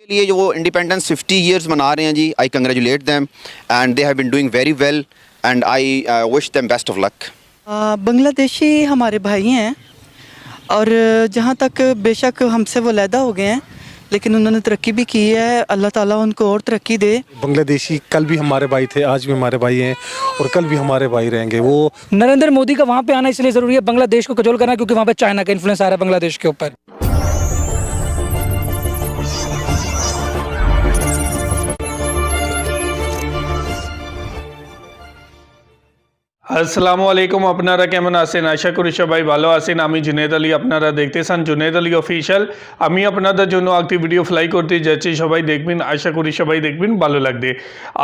के लिए जो वो इंडिपेंडेंस 50 इयर्स मना रहे हैं जी, I congratulate them and they have been doing very well and I wish them best of luck. Bangladeshi हमारे भाई हैं और जहाँ तक बेशक हमसे वो अलहदा हो गए हैं लेकिन उन्होंने तरक्की भी की है, अल्लाह ताला उनको और तरक्की दे। बांग्लादेशी कल भी हमारे भाई थे, आज भी हमारे भाई हैं और कल भी हमारे भाई रहेंगे। वो नरेंद्र मोदी का वहाँ पे आना इसलिए ज़रूरी है बांग्लादेश को कंट्रोल करना, क्योंकि वहाँ पे चाइना का इन्फ्लुएंस आ रहा है बांग्लादेश के ऊपर। আসসালামু আপনারা কেমন আছেন? আশা করি সবাই ভালো আছেন। আমি জুনেদ আলী, আপনারা দেখতেছেন জুনেদ আলী অফিশিয়াল। আমি আপনাদের জন্য একটি वीडियो फ्लाई करते যাচ্ছি, সবাই দেখবেন, আশা করি সবাই দেখবেন, ভালো লাগবে।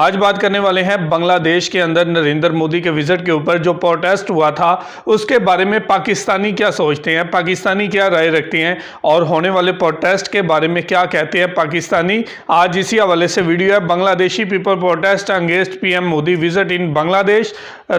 आज बात करने वाले हैं बांग्लादेश के अंदर नरेंद्र मोदी के विजिट के ऊपर जो प्रोटेस्ट हुआ था उसके बारे में पाकिस्तानी क्या सोचते हैं, पाकिस्तानी क्या राय रखते हैं और होने वाले प्रोटेस्ट के बारे में क्या कहते हैं पाकिस्तानी। आज इसी हवाले से वीडियो है, Bangladeshi people protest against PM Modi visit in Bangladesh.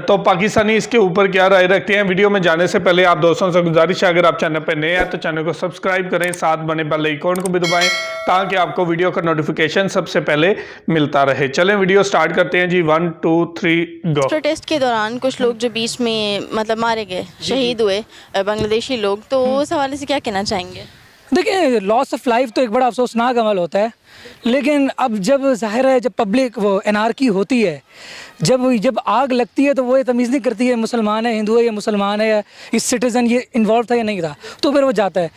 तो पाकिस्तानी इसके ऊपर क्या राय रखते हैं। वीडियो में जाने से पहले आप दोस्तों से गुजारिश है, अगर आप चैनल पर नए हैं तो चैनल को सब्सक्राइब करें, साथ बने बेल आइकन को भी दबाएं ताकि आपको वीडियो का नोटिफिकेशन सबसे पहले मिलता रहे। चलें वीडियो स्टार्ट करते हैं जी। 1 2 3 गो। प्रोटेस्ट के दौरान कुछ लोग जो बीच में मतलब मारे गए, शहीद हुए बांग्लादेशी लोग, तो उस हवाले से क्या कहना चाहेंगे? देखिए, लॉस ऑफ लाइफ तो एक बड़ा अफसोसनाक अमल होता है, लेकिन अब जब जाहिर है जब पब्लिक वो एनार्की होती है, जब आग लगती है तो वो ये तमीज़ नहीं करती है मुसलमान है, हिंदू है, या मुसलमान है, या इस सिटीज़न ये इन्वॉल्व था या नहीं था, तो फिर वो जाता है।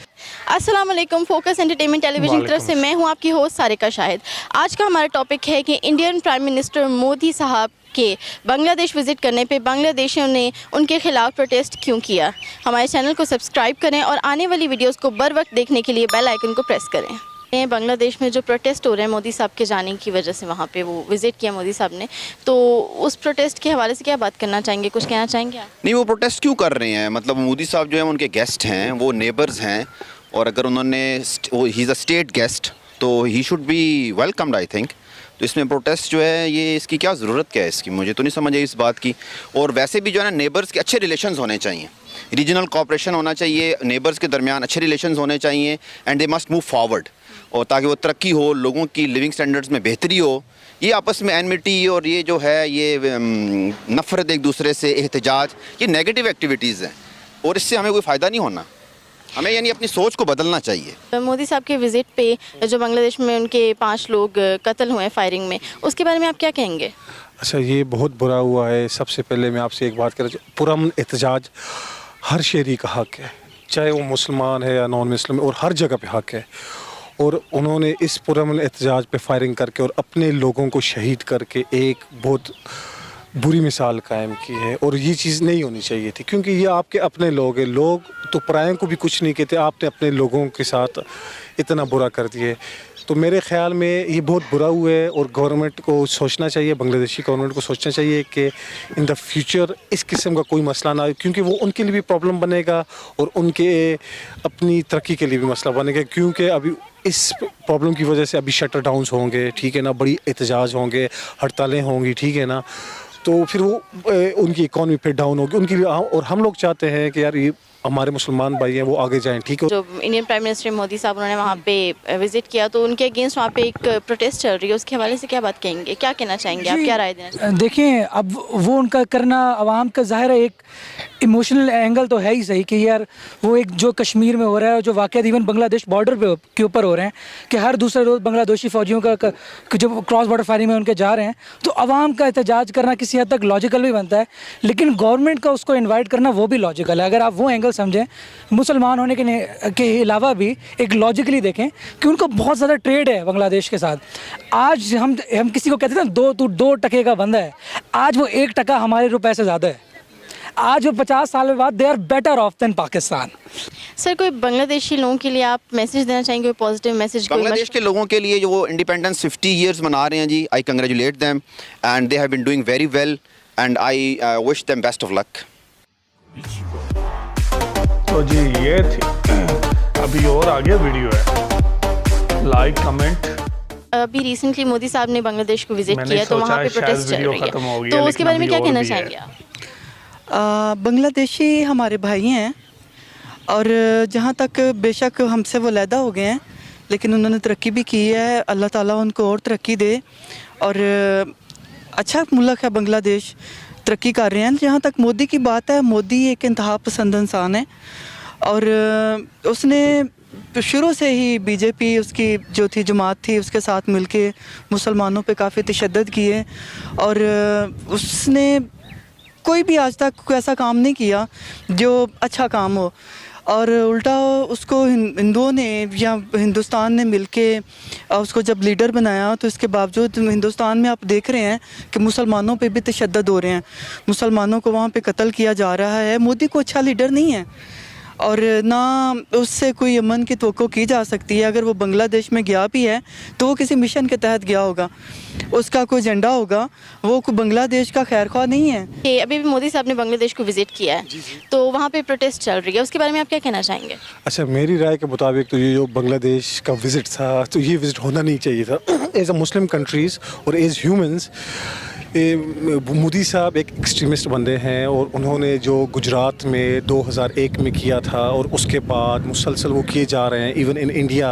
अस्सलाम वालेकुम, फोकस एंटरटेनमेंट टेलीविजन की तरफ से मैं हूं आपकी होस्ट सारिका शाहिद। आज का हमारा टॉपिक है कि इंडियन प्राइम मिनिस्टर मोदी साहब के बांग्लादेश विजिट करने पे बांग्लादेशियों ने उनके खिलाफ प्रोटेस्ट क्यों किया। हमारे चैनल को सब्सक्राइब करें और आने वाली वीडियोस को बर वक्त देखने के लिए बेल आइकन को प्रेस करें। बांग्लादेश में जो प्रोटेस्ट हो रहे हैं मोदी साहब के जाने की वजह से, वहाँ पे वो विजिट किया मोदी साहब ने, तो उस प्रोटेस्ट के हवाले से क्या बात करना चाहेंगे, कुछ कहना चाहेंगे आप? नहीं, वो प्रोटेस्ट क्यों कर रहे हैं, मतलब मोदी साहब जो है उनके गेस्ट हैं, वो नेबर्स हैं और अगर उन्होंने he is a state guest तो he should be welcomed I think. तो इसमें प्रोटेस्ट जो है ये इसकी क्या ज़रूरत क्या है इसकी, मुझे तो नहीं समझ आई इस बात की। और वैसे भी जो है ना नेबर्स के अच्छे रिलेशंस होने चाहिए, रीजनल कोऑपरेशन होना चाहिए, नेबर्स के दरमियान अच्छे रिलेशंस होने चाहिए and they must move forward, और ताकि वो तरक्की हो, लोगों की लिविंग स्टैंडर्ड्स में बेहतरी हो। ये आपस में एनमिटी और ये जो है ये नफ़रत एक दूसरे से, एहतजाज, ये नेगेटिव एक्टिविटीज़ हैं और इससे हमें कोई फ़ायदा नहीं होना। हमें यानी अपनी सोच को बदलना चाहिए। मोदी साहब के विजिट पे जो बांग्लादेश में उनके 5 लोग कत्ल हुए फायरिंग में, उसके बारे में आप क्या कहेंगे? अच्छा, ये बहुत बुरा हुआ है। सबसे पहले मैं आपसे एक बात कर, पुरअमन एहतजाज हर शहरी का हक़ है, चाहे वो मुसलमान है या नॉन मुस्लिम, और हर जगह पे हक़ है। और उन्होंने इस पुरअमन एहतजाज पे फायरिंग करके और अपने लोगों को शहीद करके एक बहुत बुरी मिसाल कायम की है और ये चीज़ नहीं होनी चाहिए थी, क्योंकि ये आपके अपने लोग हैं। लोग तो परायों को भी कुछ नहीं कहते, आपने अपने लोगों के साथ इतना बुरा कर दिए। तो मेरे ख़्याल में ये बहुत बुरा हुआ है और गवर्नमेंट को सोचना चाहिए, बांग्लादेशी गवर्नमेंट को सोचना चाहिए कि इन द फ्यूचर इस किस्म का कोई मसला ना आए, क्योंकि वो उनके लिए भी प्रॉब्लम बनेगा और उनके अपनी तरक्की के लिए भी मसला बनेगा। क्योंकि अभी इस प्रॉब्लम की वजह से अभी शटर डाउन्स होंगे, ठीक है ना, बड़ी एहतजाज होंगे, हड़तालें होंगी, ठीक है ना, तो फिर वो उनकी इकॉनमी फिर डाउन होगी उनकी भी। और हम लोग चाहते हैं कि यार ये हमारे मुसलमान भाई हैं वो आगे जाएं, ठीक है। जो इंडियन प्राइम मिनिस्टर मोदी साहब उन्होंने वहाँ पे विजिट किया तो उनके अगेंस्ट वहाँ पे एक प्रोटेस्ट चल रही है, उसके हवाले से क्या बात कहेंगे, क्या कहना चाहेंगे आप, क्या राय देना चाहेंगे? देखिए, अब वो उनका करना आवाम का ज़ाहिर है एक इमोशनल एंगल तो है ही सही कि यार वो एक जो कश्मीर में हो रहा है, जो वाक़यात इवन बांग्लादेश बॉर्डर पे के ऊपर हो रहे हैं कि हर दूसरे रोज़ बांग्लादेशी फ़ौजियों का जब क्रॉस बॉर्डर फायरिंग में उनके जा रहे हैं, तो आवाम का एहतजाज करना किसी हद तक लॉजिकल भी बनता है, लेकिन गवर्नमेंट का उसको इन्वाइट करना वो भी लॉजिकल है। अगर आप वो एंगल समझें, मुसलमान होने के अलावा भी एक लॉजिकली देखें कि उनको बहुत ज़्यादा ट्रेड है बांग्लादेश के साथ। आज हम किसी को कहते थे ना, दो टके का बंदा है, आज वो 1 टका हमारे रुपए से ज़्यादा है। आज वो 50 साल बाद they are better off than Pakistan. Sir, कोई बांग्लादेशी लोगों के लिए आप मैसेज देना चाहेंगे, कोई पॉजिटिव मैसेज? बांग्लादेश के लोगों के लिए जो वो इंडिपेंडेंस 50 इयर्स मना रहे हैं जी, I congratulate them and they have been doing very well and I wish them best of luck. तो जी ये थी, अभी और आगे वीडियो है, लाइक कमेंट। अभी रिसेंटली मोदी साहब ने बांग्लादेश को विजिट किया तो वहाँ पे प्रोटेस्ट चल रही है, तो उसके बारे में क्या कहना चाहेंगे आप? बांग्लादेशी हमारे भाई हैं और जहाँ तक बेशक हमसे वो अलहदा हो गए हैं लेकिन उन्होंने तरक्की भी की है। अल्लाह ताला उनको और तरक्की दे। और अच्छा मुल्क है बांग्लादेश, तरक्की कर रहे हैं। जहाँ तक मोदी की बात है, मोदी एक इंतहा पसंद इंसान है और उसने शुरू से ही बीजेपी उसकी जो थी जमात थी उसके साथ मिलके मुसलमानों पे काफ़ी तशद्दुद किए और उसने कोई भी आज तक कोई ऐसा काम नहीं किया जो अच्छा काम हो। और उल्टा उसको हिंदुओं ने या हिंदुस्तान ने मिलके उसको जब लीडर बनाया तो इसके बावजूद हिंदुस्तान में आप देख रहे हैं कि मुसलमानों पे भी तशद्दुद हो रहे हैं, मुसलमानों को वहाँ पे कत्ल किया जा रहा है। मोदी को अच्छा लीडर नहीं है और ना उससे कोई अमन की तवक्को की जा सकती है। अगर वो बांग्लादेश में गया भी है तो वो किसी मिशन के तहत गया होगा, उसका कोई एजेंडा होगा, वो कोई बांग्लादेश का खैरख्वाह नहीं है। कि अभी भी मोदी साहब ने बांग्लादेश को विजिट किया है तो वहाँ पे प्रोटेस्ट चल रही है, उसके बारे में आप क्या कहना चाहेंगे? अच्छा, मेरी राय के मुताबिक तो ये जो बांग्लादेश का विज़िट था तो ये विज़िट होना नहीं चाहिए था। एज अ मुस्लिम कंट्रीज़ और एज ह्यूमंस मोदी साहब एक एक्सट्रीमिस्ट बंदे हैं और उन्होंने जो गुजरात में 2001 में किया था और उसके बाद मुसलसल वो किए जा रहे हैं इवन इन इंडिया।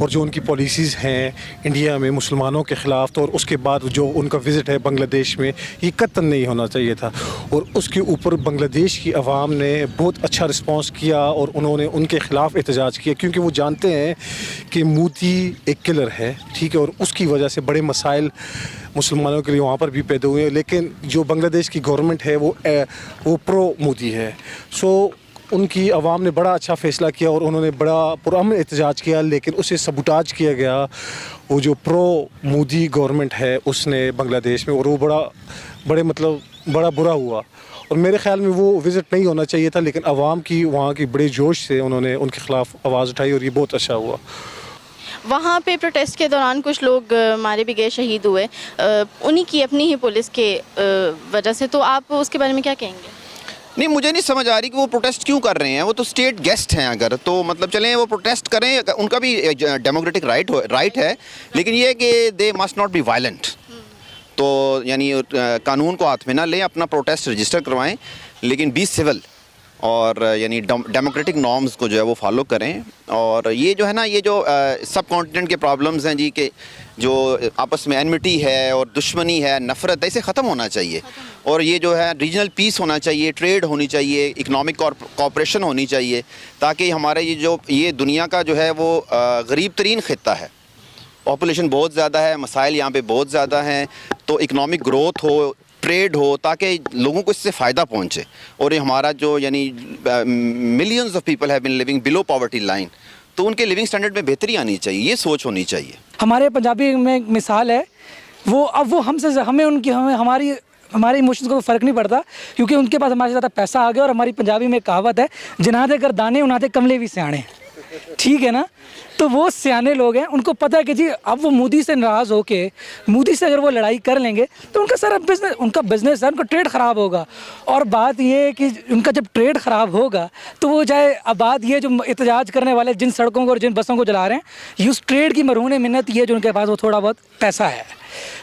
और जो उनकी पॉलिसीज़ हैं इंडिया में मुसलमानों के ख़िलाफ़, तो और उसके बाद जो उनका विज़िट है बांग्लादेश में, ये कतई नहीं होना चाहिए था। और उसके ऊपर बांग्लादेश की आवाम ने बहुत अच्छा रिस्पॉन्स किया और उन्होंने उनके ख़िलाफ़ एहतजाज किया क्योंकि वो जानते हैं कि मोदी एक किलर है, ठीक है, और उसकी वजह से बड़े मसाइल मुसलमानों के लिए वहाँ पर भी पैदा हुए हैं। लेकिन जो बांग्लादेश की गवर्नमेंट है वो प्रो मोदी है। सो उनकी आवाम ने बड़ा अच्छा फ़ैसला किया और उन्होंने बड़ा पुरअमन एहतजाज किया, लेकिन उसे सबूटाज किया गया वो जो प्रो मोदी गवर्नमेंट है उसने बांग्लादेश में, और वो बड़ा बुरा हुआ। और मेरे ख्याल में वो विज़िट नहीं होना चाहिए था, लेकिन आवाम की वहाँ की बड़े जोश से उन्होंने उनके ख़िलाफ़ आवाज़ उठाई और ये बहुत अच्छा हुआ। वहाँ पे प्रोटेस्ट के दौरान कुछ लोग मारे भी गए, शहीद हुए, उन्हीं की अपनी ही पुलिस के वजह से, तो आप उसके बारे में क्या कहेंगे? नहीं, मुझे नहीं समझ आ रही कि वो प्रोटेस्ट क्यों कर रहे हैं। वो तो स्टेट गेस्ट हैं, अगर तो मतलब चलें वो प्रोटेस्ट करें, उनका भी डेमोक्रेटिक राइट है, लेकिन ये है कि they must not be violent. तो यानी कानून को हाथ में ना लें, अपना प्रोटेस्ट रजिस्टर करवाएं, लेकिन बी सिविल और यानी डेमोक्रेटिक नॉर्म्स को जो है वो फॉलो करें। और ये जो है ना, ये जो सब कॉन्टिनेंट के प्रॉब्लम्स हैं जी, के जो आपस में एनमिटी है और दुश्मनी है, नफ़रत है, इसे ख़त्म होना चाहिए। और ये जो है रीजनल पीस होना चाहिए, ट्रेड होनी चाहिए, इकनॉमिक कॉपरेशन होनी चाहिए, ताकि हमारे ये दुनिया का जो है वो गरीब तरीन ख़ित्ता है, पॉपुलेशन बहुत ज़्यादा है, मसाइल यहाँ पे बहुत ज़्यादा हैं, तो इकनॉमिक ग्रोथ हो, ट्रेड हो, ताकि लोगों को इससे फ़ायदा पहुँचे। और ये हमारा जो यानी millions of people have been living below poverty line, तो उनके लिविंग स्टैंडर्ड में बेहतरी आनी चाहिए, ये सोच होनी चाहिए। हमारे पंजाबी में एक मिसाल है, वो हमारे इमोशंस को फ़र्क नहीं पड़ता क्योंकि उनके पास हमारे से ज़्यादा पैसा आ गया। और हमारी पंजाबी में कहावत है, जिन्हां दे दाने उन्हां दे कमले भी सियाने, ठीक है ना। तो वो सियाने लोग हैं, उनको पता है कि जी अब वो मोदी से नाराज़ होके, मोदी से अगर वो लड़ाई कर लेंगे तो उनका सारा बिजनेस है, उनका ट्रेड ख़राब होगा। और बात ये है कि उनका जब ट्रेड ख़राब होगा तो वो चाहे, अब बात ये जो एहतजाज करने वाले जिन सड़कों को और जिन बसों को जला रहे हैं, ये उस ट्रेड की मरहून मिन्नत ये जो उनके पास वो थोड़ा बहुत पैसा है।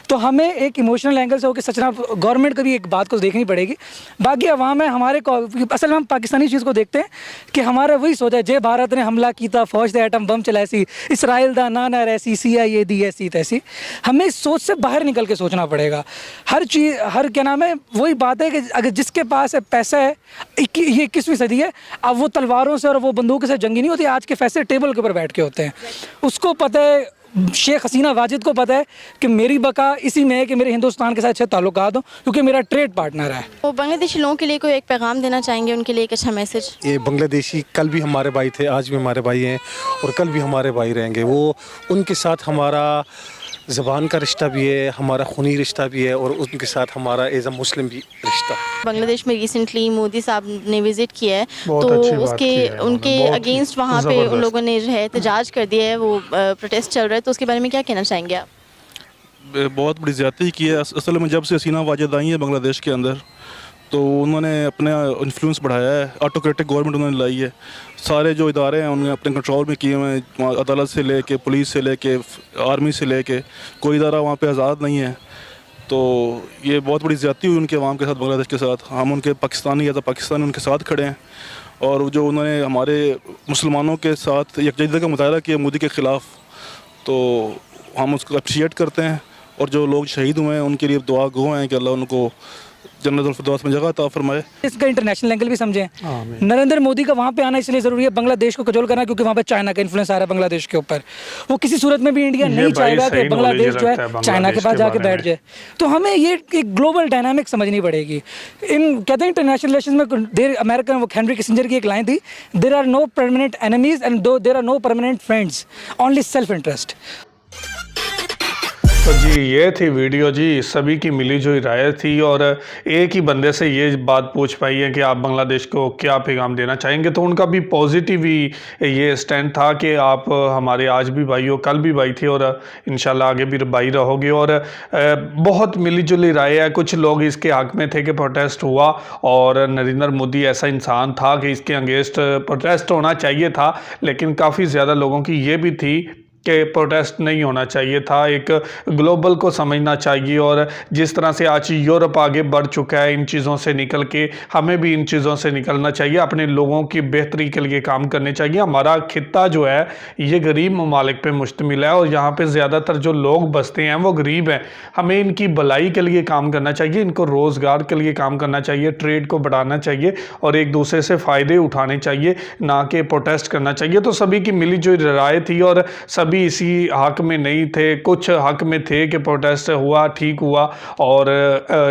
तो हमें एक इमोशनल एंगल से होकर सचना, गवर्नमेंट को भी एक बात को देखनी पड़ेगी। बाकी अवाम है हमारे असल में हम पाकिस्तानी चीज़ को देखते हैं कि हमारा वही सोचा है, जे भारत ने हमला किया, फौज दे एटम बम चलासी, इसराइल दा ना रहसी, CIA दी ऐसी तैसी। हमें इस सोच से बाहर निकल के सोचना पड़ेगा। हर चीज़, हर क्या नाम है, वही बात है कि अगर जिसके पास पैसा है, ये 21वीं सदी है, अब वो तलवारों से और वो बंदूक से जंगी नहीं होती, आज के फैसले टेबल के ऊपर बैठ के होते हैं। उसको पता है, शेख हसीना वाजिद को पता है कि मेरी बका इसी में है कि मेरे हिंदुस्तान के साथ अच्छे ताल्लुकात हों क्योंकि मेरा ट्रेड पार्टनर है। वो बांग्लादेशी लोगों के लिए कोई एक पैगाम देना चाहेंगे, उनके लिए एक अच्छा मैसेज? ये बांग्लादेशी कल भी हमारे भाई थे, आज भी हमारे भाई हैं और कल भी हमारे भाई रहेंगे। वो उनके साथ हमारा ज़बान का रिश्ता भी है, हमारा खूनी रिश्ता भी है और उनके साथ हमारा एज अ मुस्लिम भी रिश्ता। बांग्लादेश में रिसेंटली मोदी साहब ने विज़िट किया है, तो उनके अगेंस्ट वहाँ पे उन लोगों ने जो है एहतजाज कर दिया है, वो प्रोटेस्ट चल रहा है, तो उसके बारे में क्या कहना चाहेंगे आप? बहुत बड़ी ज़्यादती की है। असल में जब से हसीना वाजिद आई है बांग्लादेश के अंदर, तो उन्होंने अपना इन्फ्लुएंस बढ़ाया है, ऑटोक्रेटिक गवर्नमेंट उन्होंने लाई है। सारे जो इदारे हैं उन्होंने अपने कंट्रोल में किए हुए हैं, अदालत से लेके, पुलिस से लेके, आर्मी से लेके, कोई इदारा वहाँ पे आज़ाद नहीं है। तो ये बहुत बड़ी ज़्यादती हुई उनके अवाम के साथ, बांग्लादेश के साथ। हम उनके पाकिस्तानी उनके साथ खड़े हैं और जो उन्होंने हमारे मुसलमानों के साथ यकजहती का मुजाहरा किया मोदी के ख़िलाफ़, तो हम उसको अप्रिशिएट करते हैं। और जो लोग शहीद हुए हैं उनके लिए दुआ गो हैं कि अल्लाह उनको जन्नतुल फिरदौस में जगह अता फरमाए। इसका इंटरनेशनल एंगल भी समझें। नरेंद्र मोदी का वहाँ पे आना इसलिए ज़रूरी है बांग्लादेश को कंट्रोल करना, क्योंकि वहाँ पे चाइना का इन्फ्लुएंस आ रहा है बांग्लादेश के ऊपर। वो किसी सूरत में भी इंडिया नहीं चाहेगा कि बांग्लादेश जो है चाइना के पास जाके बैठ जाए। तो हमें ये एक ग्लोबल डायनामिक समझनी पड़ेगी। कहते हैं इंटरनेशनल रिलेशन में देर अमेरिकन वो हेनरी किसिंजर की एक लाइन थी, there are no permanent enemies and there are no permanent friends, only self interest. तो जी ये थी वीडियो जी, सभी की मिली जुली राय थी और एक ही बंदे से ये बात पूछ पाई है कि आप बांग्लादेश को क्या पैगाम देना चाहेंगे। तो उनका भी पॉजिटिव ही ये स्टैंड था कि आप हमारे आज भी भाई हो, कल भी भाई थे और इंशाल्लाह आगे भी भाई रहोगे। और बहुत मिली जुली राय है। कुछ लोग इसके हक में थे कि प्रोटेस्ट हुआ और नरेंद्र मोदी ऐसा इंसान था कि इसके अगेंस्ट प्रोटेस्ट होना चाहिए था, लेकिन काफ़ी ज़्यादा लोगों की ये भी थी कि प्रोटेस्ट नहीं होना चाहिए था, एक ग्लोबल को समझना चाहिए। और जिस तरह से आज यूरोप आगे बढ़ चुका है इन चीज़ों से निकल के, हमें भी इन चीज़ों से निकलना चाहिए, अपने लोगों की बेहतरी के लिए काम करने चाहिए। हमारा खित्ता जो है ये गरीब ममालिक पे मुश्तमिल है और यहाँ पे ज़्यादातर जो लोग बसते हैं वो गरीब हैं। हमें इनकी भलाई के लिए काम करना चाहिए, इनको रोज़गार के लिए काम करना चाहिए, ट्रेड को बढ़ाना चाहिए और एक दूसरे से फ़ायदे उठाने चाहिए, ना कि प्रोटेस्ट करना चाहिए। तो सभी की मिली जुली राय थी और सभी इसी हक में नहीं थे। कुछ हक में थे कि प्रोटेस्ट हुआ, ठीक हुआ और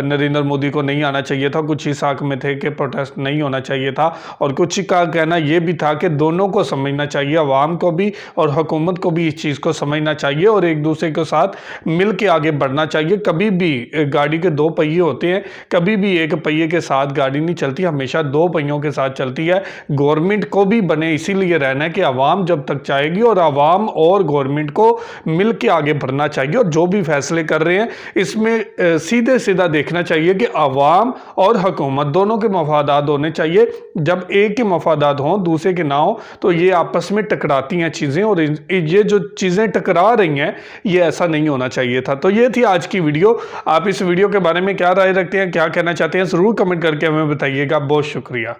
नरेंद्र मोदी को नहीं आना चाहिए था। कुछ इस हक में थे कि प्रोटेस्ट नहीं होना चाहिए था और कुछ का कहना यह भी था कि दोनों को समझना चाहिए, अवाम को भी और हुकूमत को भी इस चीज़ को समझना चाहिए और एक दूसरे के साथ मिल के आगे बढ़ना चाहिए। कभी भी गाड़ी के दो पहिए होते हैं, कभी भी एक पहिए के साथ गाड़ी नहीं चलती, हमेशा दो पहियों के साथ चलती है। गवर्नमेंट को भी बने इसीलिए रहना है कि अवाम जब तक चाहेगी और अवाम और गवर्नमेंट को मिल के आगे बढ़ना चाहिए। और जो भी फैसले कर रहे हैं इसमें सीधे सीधा देखना चाहिए कि अवाम और हुकूमत दोनों के मफादात होने चाहिए। जब एक के मफादात हों दूसरे के ना हो तो ये आपस में टकराती हैं चीज़ें और ये जो चीज़ें टकरा रही हैं ये ऐसा नहीं होना चाहिए था। तो ये थी आज की वीडियो। आप इस वीडियो के बारे में क्या राय रखते हैं, क्या कहना चाहते हैं, ज़रूर कमेंट करके हमें बताइएगा। बहुत शुक्रिया।